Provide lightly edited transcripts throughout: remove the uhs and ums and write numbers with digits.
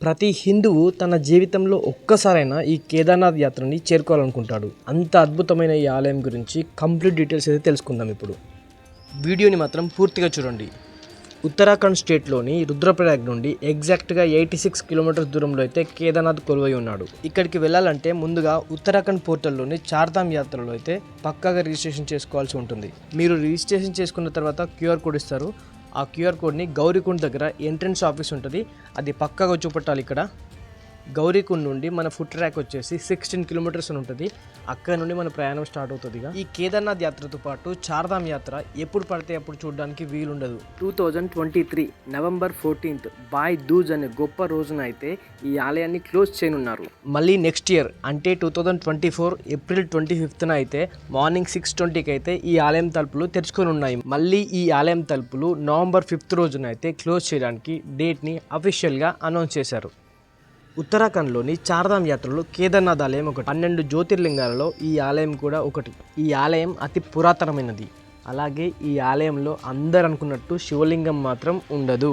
ప్రతి హిందువు తన జీవితంలో ఒక్కసారైనా ఈ కేదార్నాథ్ యాత్రని చేరుకోవాలనుకుంటాడు. అంత అద్భుతమైన ఈ ఆలయం గురించి కంప్లీట్ డీటెయిల్స్ అయితే తెలుసుకుందాం ఇప్పుడు. వీడియోని మాత్రం పూర్తిగా చూడండి. ఉత్తరాఖండ్ స్టేట్లోని రుద్రప్రయాగ్ నుండి ఎగ్జాక్ట్గా 86 కిలోమీటర్స్ దూరంలో అయితే కేదార్నాథ్ కొలువై ఉన్నాడు. ఇక్కడికి వెళ్ళాలంటే ముందుగా ఉత్తరాఖండ్ పోర్టల్లోని చార్ధామ్ యాత్రలో అయితే పక్కాగా రిజిస్ట్రేషన్ చేసుకోవాల్సి ఉంటుంది. మీరు రిజిస్ట్రేషన్ చేసుకున్న తర్వాత క్యూఆర్ కోడ్ ఇస్తారు. ఆ క్యూఆర్ కోడ్ని గౌరీకుండ్ దగ్గర ఎంట్రన్స్ ఆఫీస్ ఉంటుంది, అది పక్కాగా చూపెట్టాలి. ఇక్కడ గౌరీకుండ్ నుండి మన ఫుట్ ట్రాక్ వచ్చేసి 16 కిలోమీటర్స్ అని ఉంటుంది. అక్కడ నుండి మన ప్రయాణం స్టార్ట్ అవుతుంది. ఈ కేదార్నాథ్ యాత్రతో పాటు చార్ధామ్ యాత్ర ఎప్పుడు పడితే అప్పుడు చూడడానికి వీలుండదు. 2023 నవంబర్ 14th బాయ్ దూజ్ అనే గొప్ప రోజున అయితే ఈ ఆలయాన్ని క్లోజ్ చేయనున్నారు. మళ్ళీ నెక్స్ట్ ఇయర్ అంటే 2024 ఏప్రిల్ 25న అయితే మార్నింగ్ 6:20కి అయితే ఈ ఆలయం తలుపులు తెరుచుకొని ఉన్నాయి. మళ్ళీ ఈ ఆలయం తలుపులు నవంబర్ 5th రోజున అయితే క్లోజ్ చేయడానికి డేట్ని అఫీషియల్గా అనౌన్స్ చేశారు. ఉత్తరాఖండ్లోని చార్ధామ్ యాత్రలో కేదార్నాథ్ ఆలయం ఒకటి. 12 జ్యోతిర్లింగాలలో ఈ ఆలయం కూడా ఒకటి. ఈ ఆలయం అతి పురాతనమైనది. అలాగే ఈ ఆలయంలో అందరు అనుకున్నట్టు శివలింగం మాత్రం ఉండదు.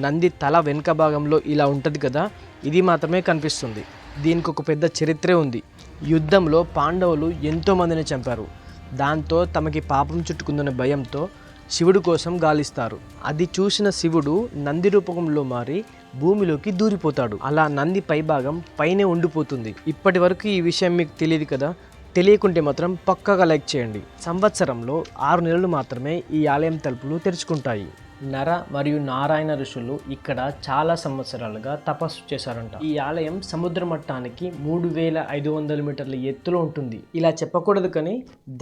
నంది తల వెనుక భాగంలో ఇలా ఉంటుంది కదా, ఇది మాత్రమే కనిపిస్తుంది. దీనికి ఒక పెద్ద చరిత్రే ఉంది. యుద్ధంలో పాండవులు ఎంతోమందిని చంపారు. దాంతో తమకి పాపం చుట్టుకుందన్న భయంతో శివుడు కోసం గాలిస్తారు. అది చూసిన శివుడు నంది రూపంలో మారి భూమిలోకి దూరిపోతాడు. అలా నంది పైభాగం పైనే ఉండిపోతుంది. ఇప్పటి వరకు ఈ విషయం మీకు తెలియదు కదా, తెలియకుంటే మాత్రం పక్కాగా లైక్ చేయండి. సంవత్సరంలో 6 నెలలు మాత్రమే ఈ ఆలయం తలుపులు తెరుచుకుంటాయి. నర మరియు నారాయణ ఋషులు ఇక్కడ చాలా సంవత్సరాలుగా తపస్సు చేశారంట. ఈ ఆలయం సముద్ర మట్టానికి 3500 మీటర్ల ఎత్తులో ఉంటుంది. ఇలా చెప్పకూడదు కానీ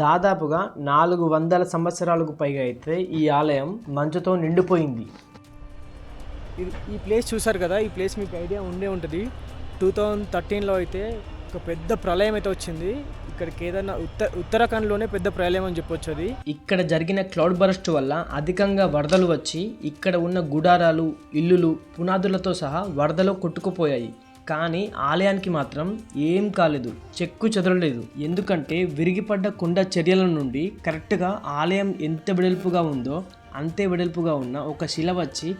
దాదాపుగా 400 సంవత్సరాలకు పైగా అయితే ఈ ఆలయం మంచుతో నిండిపోయింది. ఈ ప్లేస్ చూసారు కదా, ఈ ప్లేస్ మీకు ఐడియా ఉండే ఉంటుంది. 2013లో అయితే ఒక పెద్ద ప్రళయం అయితే వచ్చింది. ఇక్కడ కేదార్నాథ్ ఉత్తరాఖండ్లోనే పెద్ద ప్రళయం అని చెప్పొచ్చు. అది ఇక్కడ జరిగిన క్లౌడ్ బరస్ట్ వల్ల అధికంగా వరదలు వచ్చి ఇక్కడ ఉన్న గుడారాలు, ఇల్లులు, పునాదులతో సహా వరదలో కొట్టుకుపోయాయి. కానీ ఆలయానికి మాత్రం ఏం కాలేదు, చెక్కు చెదరలేదు. ఎందుకంటే విరిగిపడ్డ కొండ చర్యల నుండి కరెక్ట్గా ఆలయం ఎంత వెడల్పుగా ఉందో అంతే వెడల్పుగా ఉన్న ఒక శిల వచ్చి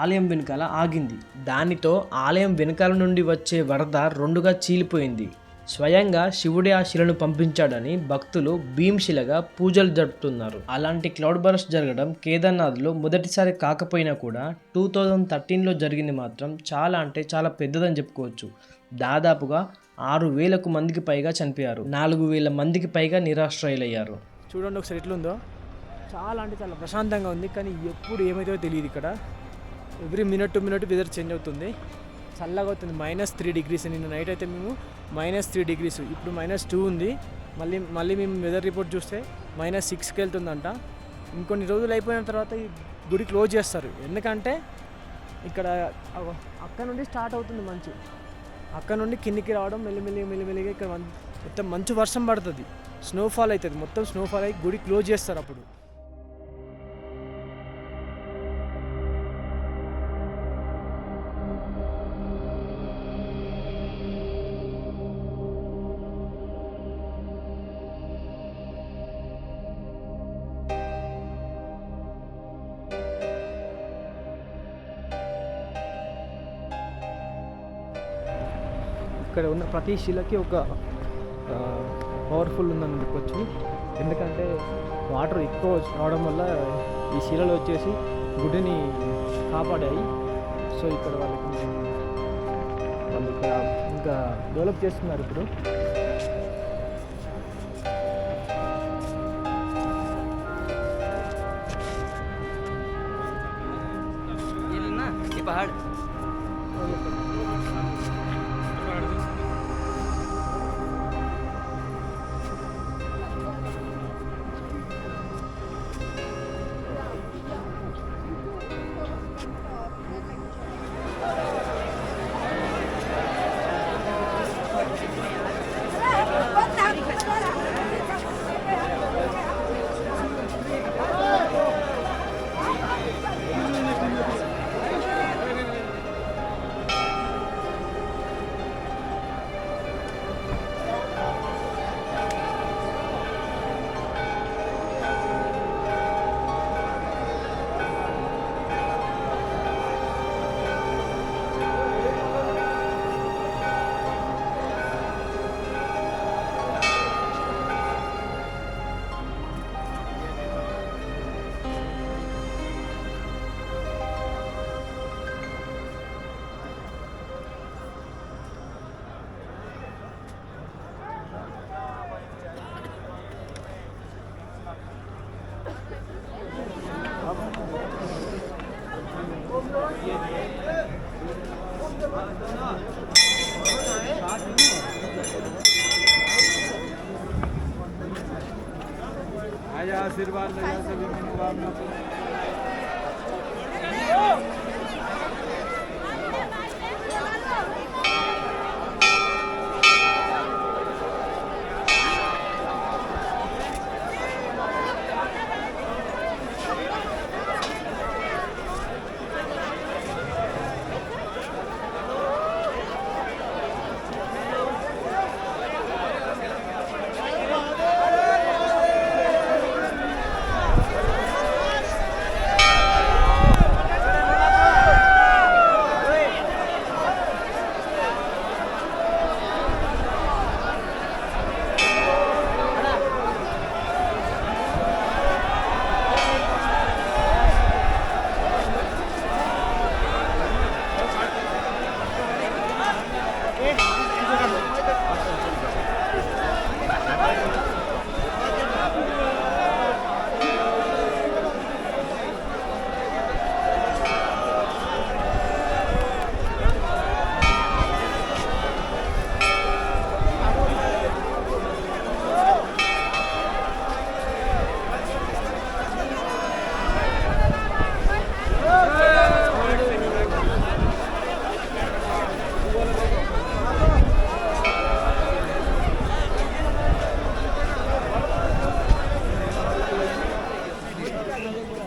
ఆలయం వెనకాల ఆగింది. దానితో ఆలయం వెనకాల నుండి వచ్చే వరద 2గా చీలిపోయింది. స్వయంగా శివుడే ఆ శిలను పంపించాడని భక్తులు భీమ్శిలగా పూజలు జరుపుతున్నారు. అలాంటి క్లౌడ్ బరస్ట్ జరగడం కేదార్నాథ్లో మొదటిసారి కాకపోయినా కూడా 2013లో జరిగింది మాత్రం చాలా అంటే చాలా పెద్దదని చెప్పుకోవచ్చు. దాదాపుగా 6000 మందికి పైగా చనిపోయారు. 4000 మందికి పైగా నిరాశ్రయులయ్యారు. చూడండి ఒకసారి ఎట్లుందో, చాలా అంటే చాలా ప్రశాంతంగా ఉంది. కానీ ఎప్పుడు ఏమైతే తెలియదు. ఇక్కడ every minute to minute weather change అవుతుంది. చల్లగా అవుతుంది. -3 degrees. నిన్న నైట్ అయితే మేము -3 degrees, ఇప్పుడు -2 ఉంది. మళ్ళీ మేము వెదర్ రిపోర్ట్ చూస్తే -6కి వెళ్తుందంట. ఇంకొన్ని రోజులు అయిపోయిన తర్వాత ఈ గుడి క్లోజ్ చేస్తారు. ఎందుకంటే ఇక్కడ అక్కడ నుండి స్టార్ట్ అవుతుంది మంచు. అక్కడ నుండి కిందికి రావడం మెల్లిమెల్లిగా ఇక్కడ మొత్తం మంచు వర్షం పడుతుంది, స్నోఫాల్ అవుతుంది. మొత్తం స్నోఫాల్ అయ్యి గుడి క్లోజ్ చేస్తారు. అప్పుడు ఇక్కడ ఉన్న ప్రతి శిలకి ఒక పవర్ఫుల్ ఉందని చెప్పొచ్చు. ఎందుకంటే వాటర్ ఎక్కువ రావడం వల్ల ఈ శిలలు వచ్చేసి గుడిని కాపాడాయి. సో ఇక్కడ వాళ్ళు ఇక్కడ ఇంకా డెవలప్ చేస్తున్నారు ఇప్పుడు. आशीर्वाद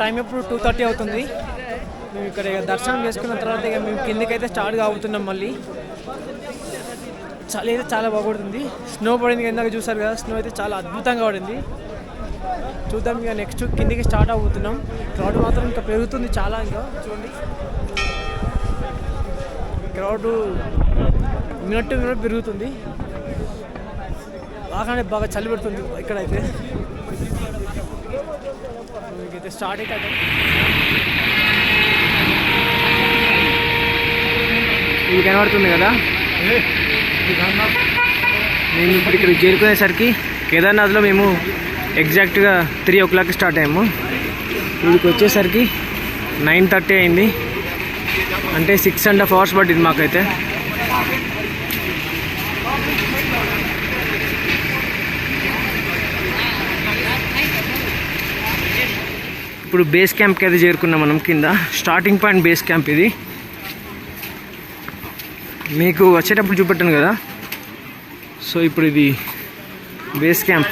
టైం ఇప్పుడు 2:30 అవుతుంది. మేము ఇక్కడ దర్శనం చేసుకున్న తర్వాత ఇక మేము కిందకైతే స్టార్ట్ అవుతున్నాం. మళ్ళీ చలి అయితే చాలా బాగుంటుంది. స్నో పడింది, ఇందాక చూసారు కదా, స్నో అయితే చాలా అద్భుతంగా పడింది. చూద్దాం ఇక నెక్స్ట్ కిందకి స్టార్ట్ అవుతున్నాం. క్రౌడ్ మాత్రం ఇంకా పెరుగుతుంది చాలా. ఇంకా చూడండి, క్రౌడ్ మినిట్ పెరుగుతుంది. బాగా చలి పెడుతుంది ఇక్కడైతే. మీకైతే స్టార్ట్ అయితే ఇది కనబడుతుంది కదా. మేము ఇప్పుడు ఇక్కడ చేరుకునేసరికి కేదార్నాథ్లో మేము ఎగ్జాక్ట్గా 3 o'clock స్టార్ట్ అయ్యాము. ఇక్కడికి వచ్చేసరికి 9:30 అయింది. అంటే 6.5 hours పట్టింది మాకైతే. ఇప్పుడు బేస్ క్యాంప్కి అయితే చేరుకున్నాం మనం. కింద స్టార్టింగ్ పాయింట్ బేస్ క్యాంప్ ఇది. మీకు వచ్చేటప్పుడు చూపెట్టాను కదా. సో ఇప్పుడు ఇది బేస్ క్యాంప్.